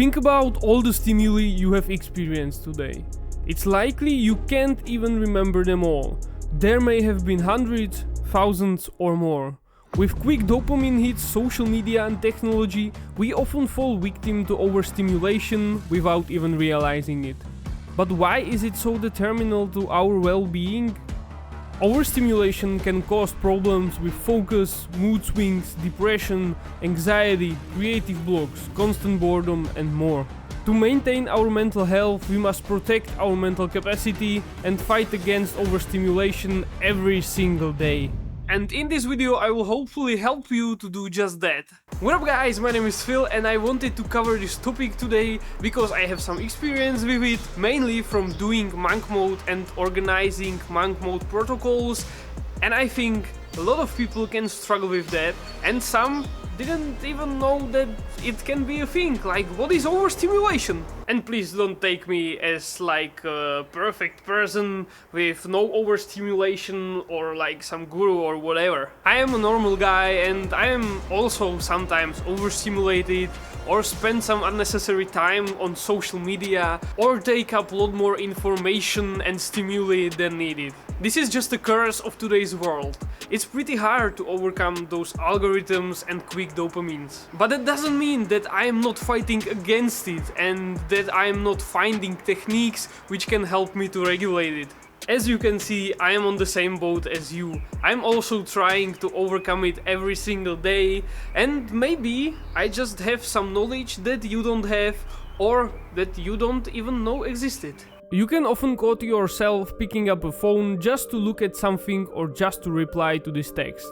Think about all the stimuli you have experienced today. It's likely you can't even remember them all. There may have been hundreds, thousands or more. With quick dopamine hits, social media and technology, we often fall victim to overstimulation without even realizing it. But why is it so detrimental to our well-being? Overstimulation can cause problems with focus, mood swings, depression, anxiety, creative blocks, constant boredom and more. To maintain our mental health, we must protect our mental capacity and fight against overstimulation every single day. And in this video I will hopefully help you to do just that. What up guys, my name is Phil and I wanted to cover this topic today because I have some experience with it, mainly from doing monk mode and organizing monk mode protocols, and I think a lot of people can struggle with that, and some didn't even know that it can be a thing. Like, what is overstimulation? And please don't take me as like a perfect person with no overstimulation or like some guru or whatever. I am a normal guy and I am also sometimes overstimulated or spend some unnecessary time on social media or take up a lot more information and stimuli than needed. This is just a curse of today's world. It's pretty hard to overcome those algorithms and quick dopamines. But that doesn't mean that I am not fighting against it and that I am not finding techniques which can help me to regulate it. As you can see, I am on the same boat as you. I'm also trying to overcome it every single day, and maybe I just have some knowledge that you don't have or that you don't even know existed. You can often caught yourself picking up a phone just to look at something or just to reply to this text.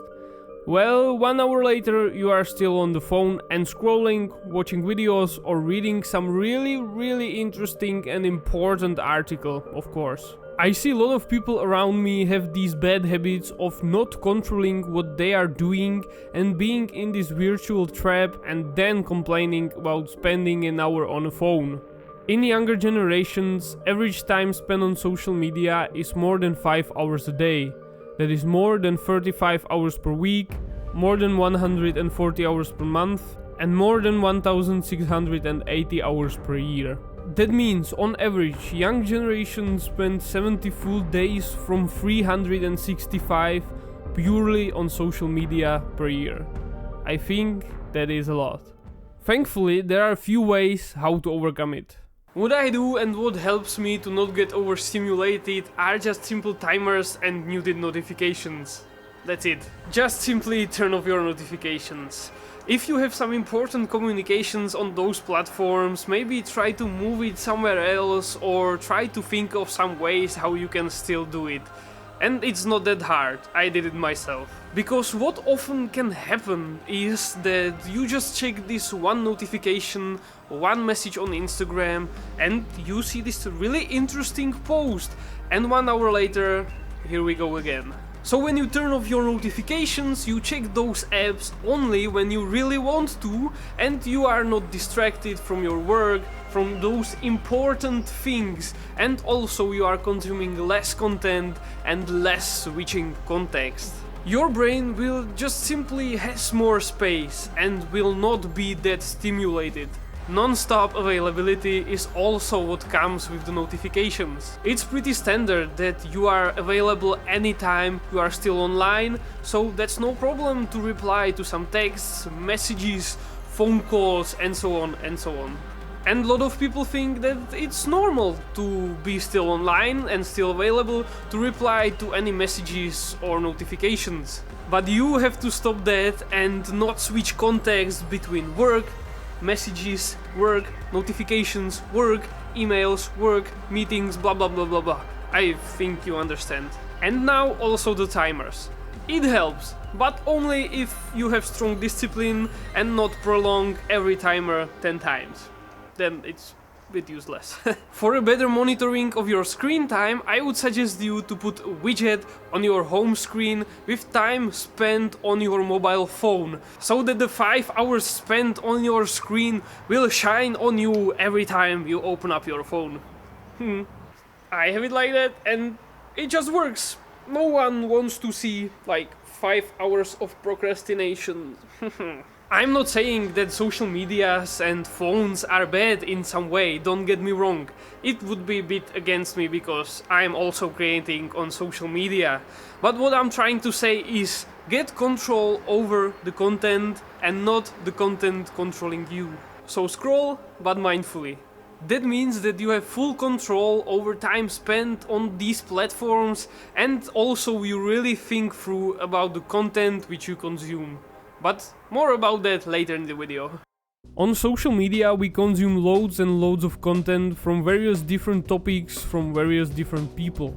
Well, 1 hour later you are still on the phone and scrolling, watching videos or reading some really interesting and important article, of course. I see a lot of people around me have these bad habits of not controlling what they are doing and being in this virtual trap and then complaining about spending an hour on a phone. In younger generations, average time spent on social media is more than 5 hours a day. That is more than 35 hours per week, more than 140 hours per month, and more than 1680 hours per year. That means, on average, young generations spend 70 full days from 365 purely on social media per year. I think that is a lot. Thankfully, there are a few ways how to overcome it. What I do and what helps me to not get overstimulated are just simple timers and muted notifications. That's it. Just simply turn off your notifications. If you have some important communications on those platforms, maybe try to move it somewhere else or try to think of some ways how you can still do it. And it's not that hard, I did it myself. Because what often can happen is that you just check this one notification, one message on Instagram, and you see this really interesting post, and 1 hour later, here we go again. So when you turn off your notifications, you check those apps only when you really want to, and you are not distracted from your work, from those important things, and also you are consuming less content and less switching context. Your brain will just simply has more space and will not be that stimulated. Non-stop availability is also what comes with the notifications. It's pretty standard that you are available anytime you are still online, so that's no problem to reply to some texts, messages, phone calls and so on and so on. And a lot of people think that it's normal to be still online and still available to reply to any messages or notifications. But you have to stop that and not switch context between work, messages, work, notifications, work, emails, work, meetings, blah blah blah blah blah. I think you understand. And now also the timers. It helps, but only if you have strong discipline and not prolong every timer 10 times. Then it's a bit useless. For a better monitoring of your screen time, I would suggest you to put a widget on your home screen with time spent on your mobile phone, so that the 5 hours spent on your screen will shine on you every time you open up your phone. I have it like that and it just works. No one wants to see like 5 hours of procrastination. I'm not saying that social medias and phones are bad in some way, don't get me wrong. It would be a bit against me because I'm also creating on social media. But what I'm trying to say is get control over the content and not the content controlling you. So scroll, but mindfully. That means that you have full control over time spent on these platforms, and also you really think through about the content which you consume. But more about that later in the video. On social media we consume loads and loads of content from various different topics from various different people.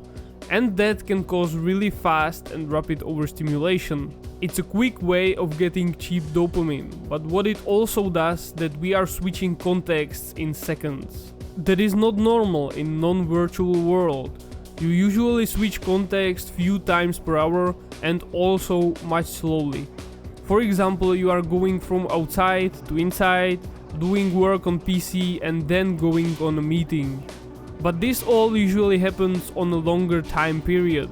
And that can cause really fast and rapid overstimulation. It's a quick way of getting cheap dopamine, but what it also does that we are switching contexts in seconds. That is not normal in non-virtual world. You usually switch context few times per hour and also much slowly. For example, you are going from outside to inside, doing work on PC and then going on a meeting. But this all usually happens on a longer time period.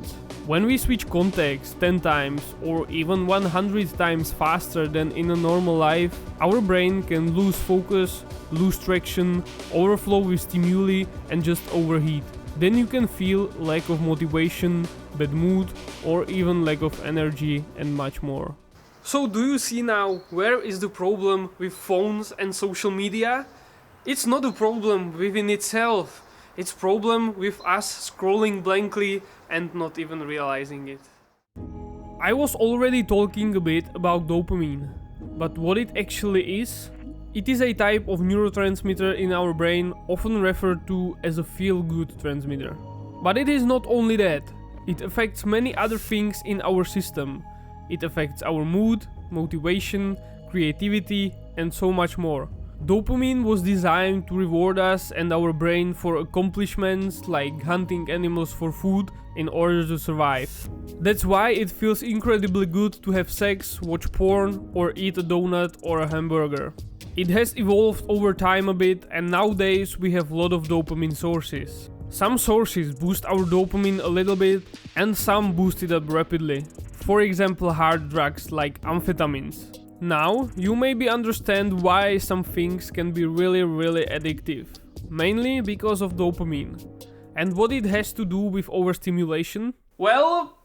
When we switch context 10 times or even 100 times faster than in a normal life, our brain can lose focus, lose traction, overflow with stimuli and just overheat. Then you can feel lack of motivation, bad mood or even lack of energy and much more. So do you see now where is the problem with phones and social media? It's not a problem within itself. It's a problem with us scrolling blankly and not even realizing it. I was already talking a bit about dopamine, but what it actually is? It is a type of neurotransmitter in our brain often referred to as a feel-good transmitter. But it is not only that, it affects many other things in our system. It affects our mood, motivation, creativity and so much more. Dopamine was designed to reward us and our brain for accomplishments like hunting animals for food in order to survive. That's why it feels incredibly good to have sex, watch porn or eat a donut or a hamburger. It has evolved over time a bit and nowadays we have a lot of dopamine sources. Some sources boost our dopamine a little bit and some boost it up rapidly. For example, hard drugs like amphetamines. Now, you maybe understand why some things can be really addictive. Mainly because of dopamine. And what it has to do with overstimulation? Well,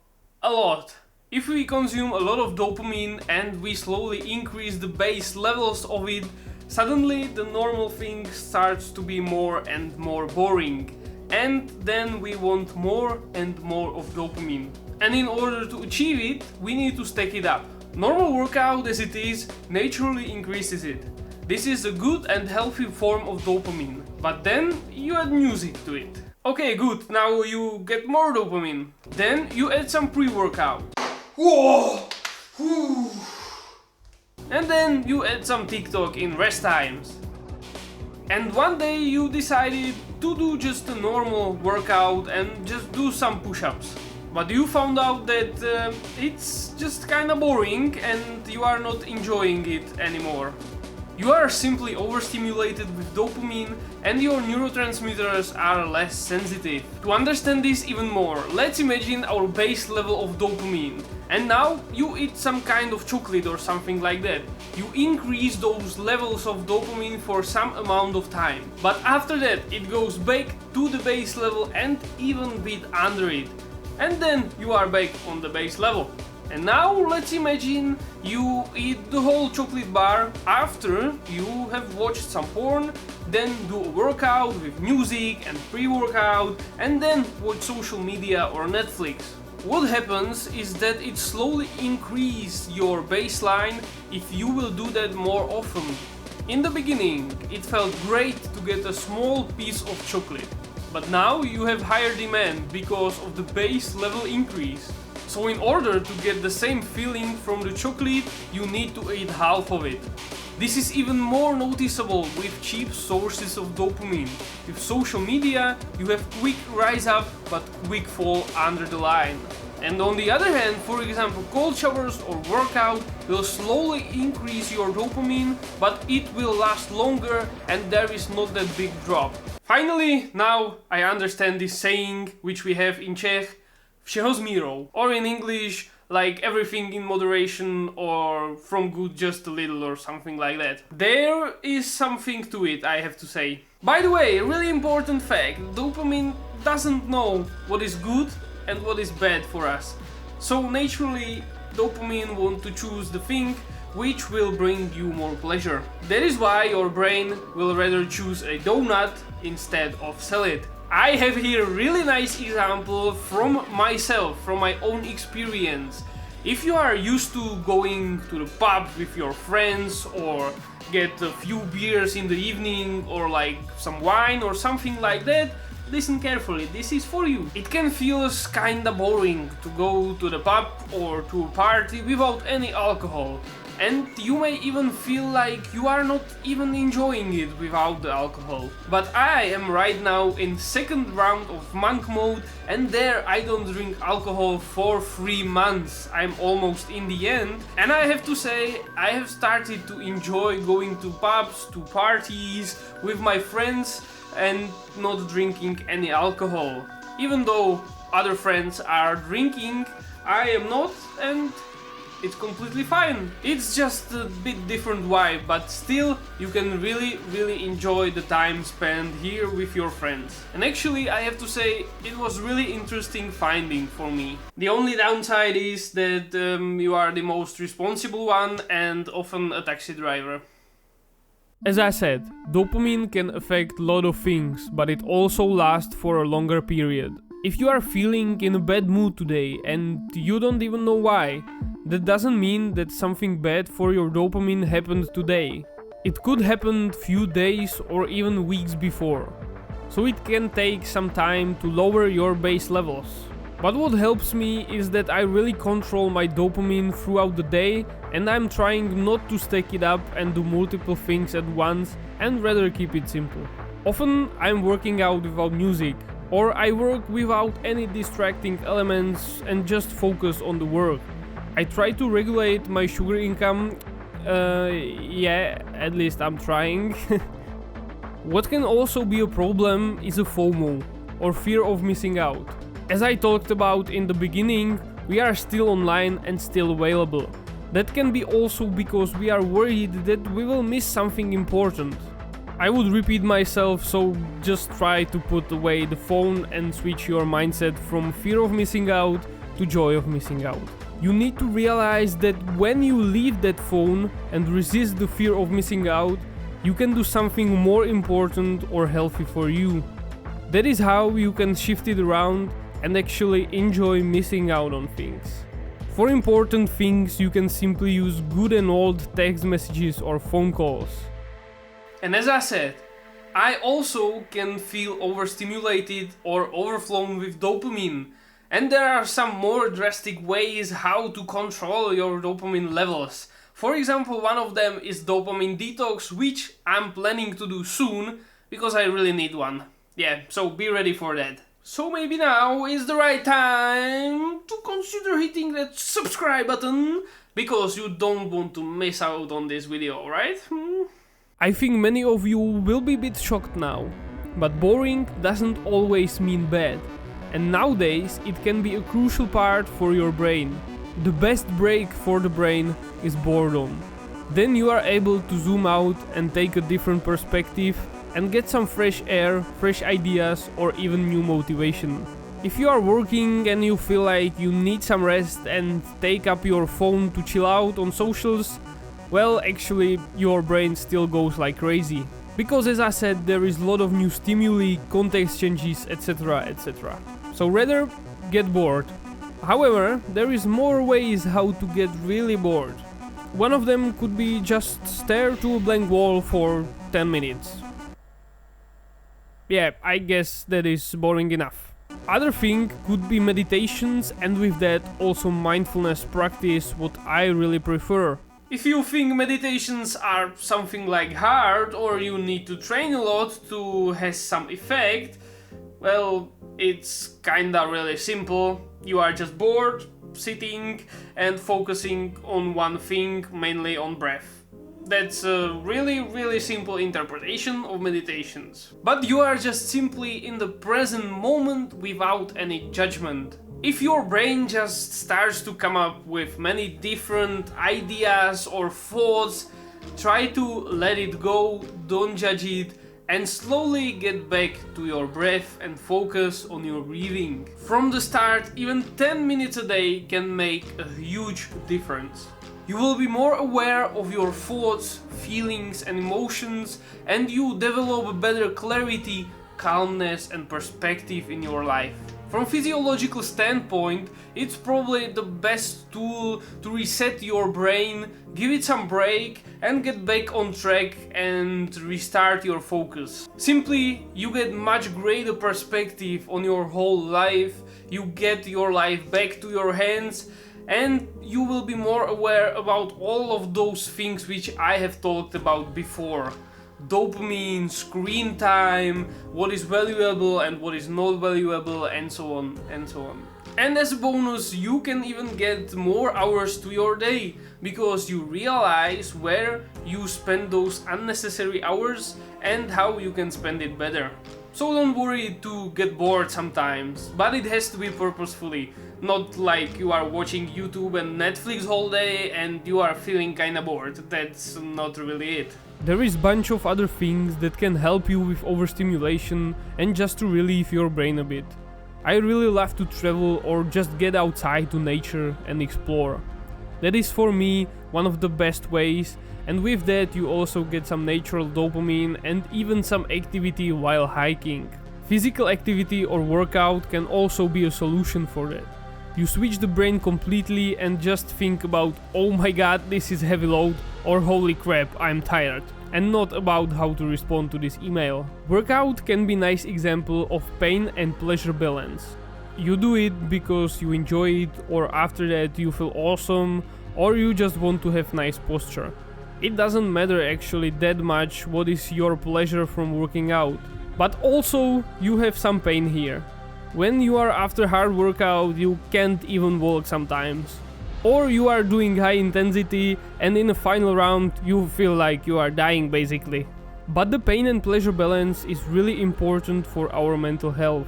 a lot. If we consume a lot of dopamine and we slowly increase the base levels of it, suddenly the normal thing starts to be more and more boring. And then we want more and more of dopamine. And in order to achieve it, we need to stack it up. Normal workout as it is naturally increases it. This is a good and healthy form of dopamine, but then you add music to it. Okay, good, now you get more dopamine. Then you add some pre-workout. Whoa! And then you add some TikTok in rest times. And one day you decided to do just a normal workout and just do some push-ups. But you found out that it's just kinda boring and you are not enjoying it anymore. You are simply overstimulated with dopamine and your neurotransmitters are less sensitive. To understand this even more, let's imagine our base level of dopamine. And now you eat some kind of chocolate or something like that. You increase those levels of dopamine for some amount of time. But after that it goes back to the base level and even a bit under it. And then you are back on the base level. And now let's imagine you eat the whole chocolate bar after you have watched some porn, then do a workout with music and pre-workout, and then watch social media or Netflix. What happens is that it slowly increases your baseline if you will do that more often. In the beginning, it felt great to get a small piece of chocolate. But now you have higher demand because of the base level increase. So in order to get the same feeling from the chocolate, you need to eat half of it. This is even more noticeable with cheap sources of dopamine. With social media, you have quick rise up but quick fall under the line. And on the other hand, for example, cold showers or workout will slowly increase your dopamine, but it will last longer and there is not that big drop. Finally, now I understand this saying which we have in Czech, všeho s mírou, or in English, like everything in moderation or from good just a little or something like that. There is something to it, I have to say. By the way, a really important fact, dopamine doesn't know what is good and what is bad for us. So naturally, dopamine wants to choose the thing which will bring you more pleasure. That is why your brain will rather choose a donut instead of salad. I have here a really nice example from myself, from my own experience. If you are used to going to the pub with your friends or get a few beers in the evening or like some wine or something like that, listen carefully, this is for you. It can feel kinda boring to go to the pub or to a party without any alcohol. And you may even feel like you are not even enjoying it without the alcohol. But I am right now in second round of monk mode, and there I don't drink alcohol for 3 months. I'm almost in the end, and I have to say I have started to enjoy going to pubs, to parties with my friends and not drinking any alcohol. Even though other friends are drinking, I am not, and it's completely fine. It's just a bit different vibe, but still you can really enjoy the time spent here with your friends. And actually I have to say it was really interesting finding for me. The only downside is that you are the most responsible one and often a taxi driver. As I said, dopamine can affect a lot of things, but it also lasts for a longer period. If you are feeling in a bad mood today and you don't even know why, that doesn't mean that something bad for your dopamine happened today. It could happen few days or even weeks before. So it can take some time to lower your base levels. But what helps me is that I really control my dopamine throughout the day, and I'm trying not to stack it up and do multiple things at once and rather keep it simple. Often I'm working out without music, or I work without any distracting elements and just focus on the work. I try to regulate my sugar income, at least I'm trying. What can also be a problem is a FOMO, or fear of missing out. As I talked about in the beginning, we are still online and still available. That can be also because we are worried that we will miss something important. I would repeat myself, so just try to put away the phone and switch your mindset from fear of missing out to joy of missing out. You need to realize that when you leave that phone and resist the fear of missing out, you can do something more important or healthy for you. That is how you can shift it around and actually enjoy missing out on things. For important things, you can simply use good and old text messages or phone calls. And as I said, I also can feel overstimulated or overflown with dopamine. And there are some more drastic ways how to control your dopamine levels. For example, one of them is dopamine detox, which I'm planning to do soon, because I really need one. Yeah, so be ready for that. So maybe now is the right time to consider hitting that subscribe button, because you don't want to miss out on this video, right? I think many of you will be a bit shocked now, but boring doesn't always mean bad. And nowadays it can be a crucial part for your brain. The best break for the brain is boredom. Then you are able to zoom out and take a different perspective and get some fresh air, fresh ideas, or even new motivation. If you are working and you feel like you need some rest and take up your phone to chill out on socials, well, actually your brain still goes like crazy. Because as I said, there is a lot of new stimuli, context changes, etc, etc. So rather get bored. However, there is more ways how to get really bored. One of them could be just stare to a blank wall for 10 minutes. Yeah, I guess that is boring enough. Other thing could be meditations, and with that also mindfulness practice, what I really prefer. If you think meditations are something like hard or you need to train a lot to have some effect, well, it's kinda really simple. You are just bored, sitting and focusing on one thing, mainly on breath. That's a really simple interpretation of meditations. But you are just simply in the present moment without any judgment. If your brain just starts to come up with many different ideas or thoughts, try to let it go, don't judge it, and slowly get back to your breath and focus on your breathing. From the start, even 10 minutes a day can make a huge difference. You will be more aware of your thoughts, feelings and emotions, and you develop better clarity, calmness and perspective in your life. From a physiological standpoint, it's probably the best tool to reset your brain, give it some break and get back on track and restart your focus. Simply, you get much greater perspective on your whole life, you get your life back to your hands, and you will be more aware about all of those things which I have talked about before. Dopamine, screen time, what is valuable and what is not valuable, and so on and so on. And as a bonus, you can even get more hours to your day because you realize where you spend those unnecessary hours and how you can spend it better. So don't worry to get bored sometimes, but it has to be purposefully, not like you are watching YouTube and Netflix all day and you are feeling kinda bored. That's not really it. There is a bunch of other things that can help you with overstimulation and just to relieve your brain a bit. I really love to travel or just get outside to nature and explore. That is for me one of the best ways, and with that you also get some natural dopamine and even some activity while hiking. Physical activity or workout can also be a solution for that. You switch the brain completely and just think about, oh my god, this is heavy load, or holy crap, I'm tired, and not about how to respond to this email. Workout can be a nice example of pain and pleasure balance. You do it because you enjoy it, or after that you feel awesome, or you just want to have nice posture. It doesn't matter actually that much what is your pleasure from working out, but also you have some pain here. When you are after hard workout, you can't even walk sometimes. Or you are doing high intensity and in the final round you feel like you are dying basically. But the pain and pleasure balance is really important for our mental health.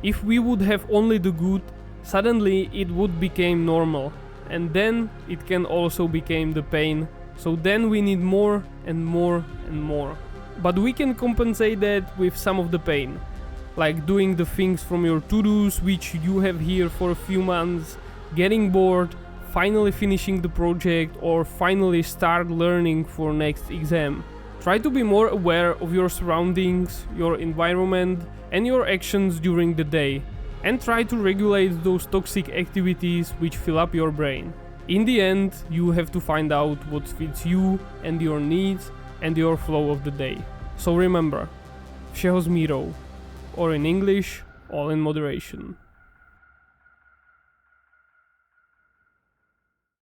If we would have only the good, suddenly it would become normal. And then it can also become the pain. So then we need more and more and more. But we can compensate that with some of the pain. Like doing the things from your to-dos which you have here for a few months, getting bored, finally finishing the project, or finally start learning for next exam. Try to be more aware of your surroundings, your environment and your actions during the day, and try to regulate those toxic activities which fill up your brain. In the end, you have to find out what fits you and your needs and your flow of the day. So remember, všeho s mírou. Or in English, all in moderation.